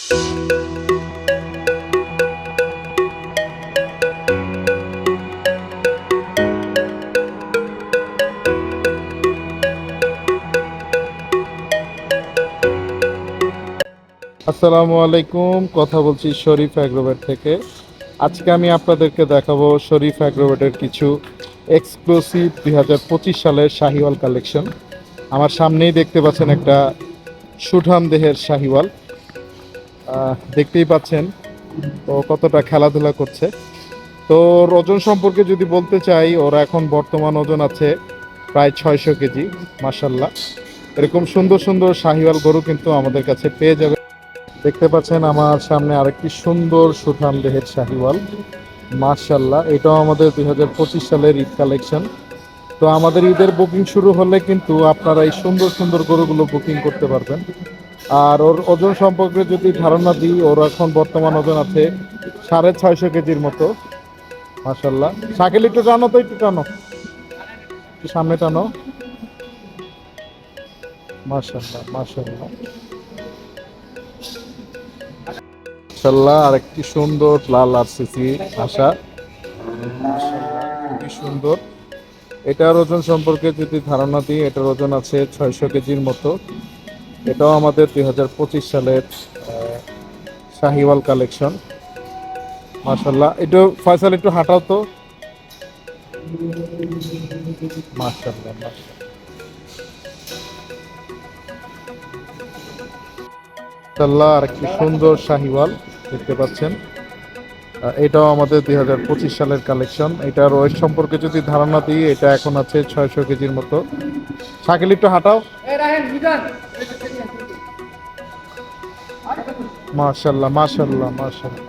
আসসালামু আলাইকুম। কথা বলছি শরীফ অ্যাগ্রোভেট থেকে। আজকে আমি আপনাদেরকে দেখাবো শরীফ অ্যাগ্রোভেটের কিছু এক্সক্লুসিভ 2025 সালের শাহিওয়াল কালেকশন। আমার সামনেই দেখতে পাচ্ছেন একটা সুঠাম দেহের শাহিওয়াল। দেখতেই পাচ্ছেন ও কতটা খেলাধুলা করছে। তো ওর ওজন সম্পর্কে যদি বলতে চাই, ওর এখন বর্তমান ওজন আছে প্রায় 600 কেজি। মাশাল্লাহ, এরকম সুন্দর সুন্দর শাহিওয়াল গরু কিন্তু আমাদের কাছে পেয়ে যাবে। দেখতে পাচ্ছেন আমার সামনে আরেকটি সুন্দর সুঠাম দেহের শাহিওয়াল। মাশাল্লাহ, এটাও আমাদের 2025 সালের ঈদ কালেকশন। তো আমাদের ঈদের বুকিং শুরু হলে কিন্তু আপনারা এই সুন্দর সুন্দর গরুগুলো বুকিং করতে পারবেন। আর ওর ওজন সম্পর্কে যদি ধারণা দিই, ওর এখন বর্তমান ওজন আছে 650 কেজির মতো। মাশাল্লাহ, শাকিল একটু টানো, তো একটু টানো, একটু সামনে টানো। মাশাল্লাহ মাশাল্লাহ মাশাল্লাহ, আরেকটি সুন্দর লাল আরসিসি আশা। মাশাল্লাহ, খুবই সুন্দর। এটার ওজন সম্পর্কে যদি ধারণা দিই, এটার ওজন আছে 600 কেজির মতো। এটাও আমাদের 2025 সালের শাহিওয়াল কালেকশন। মাশাল্লাহ, একটু ফয়সাল একটু হাঁটাও তো। মাশাল্লাহ মাশাল্লাহ, আরেকটি সুন্দর শাহিওয়াল দেখতে পাচ্ছেন। এটাও আমাদের 2025 সালের কালেকশন। এটার ওয়েট সম্পর্কে যদি ধারণা দিই, এটা এখন আছে 600 কেজির মতো। শাকিল একটু হাঁটাও। মাশাল্লাহ মাশাল্লাহ মাশাল্লাহ।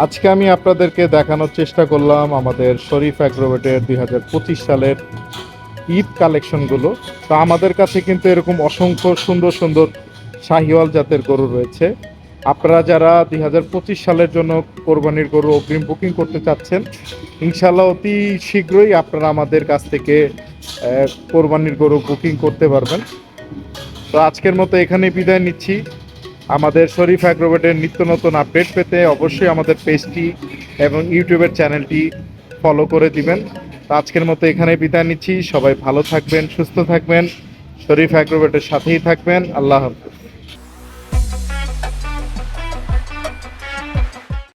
আজকে আমি আপনাদেরকে দেখানোর চেষ্টা করলাম আমাদের শরীফ অ্যাগ্রোভেটের 2025 সালের ঈদ কালেকশনগুলো। তো আমাদের কাছে কিন্তু এরকম অসংখ্য সুন্দর সুন্দর শাহিওয়াল জাতের গরু রয়েছে। আপনারা যারা 2025 সালের জন্য কোরবানির গরু অগ্রিম বুকিং করতে চাচ্ছেন, ইনশাল্লাহ অতি শীঘ্রই আপনারা আমাদের কাছ থেকে কোরবানির গরু বুকিং করতে পারবেন। তো আজকের মতো এখানেই বিদায় নিচ্ছি। আমাদের শরীফ অ্যাগ্রোভেটের নিত্য নতুন আপডেট পেতে অবশ্যই আমাদের পেজটি এবং ইউটিউবের চ্যানেলটি ফলো করে দিবেন। তো আজকের মতো এখানেই বিদায় নিচ্ছি। সবাই ভালো থাকবেন, সুস্থ থাকবেন, শরীফ অ্যাগ্রোভেটের সাথেই থাকবেন। আল্লাহ হাফেজ।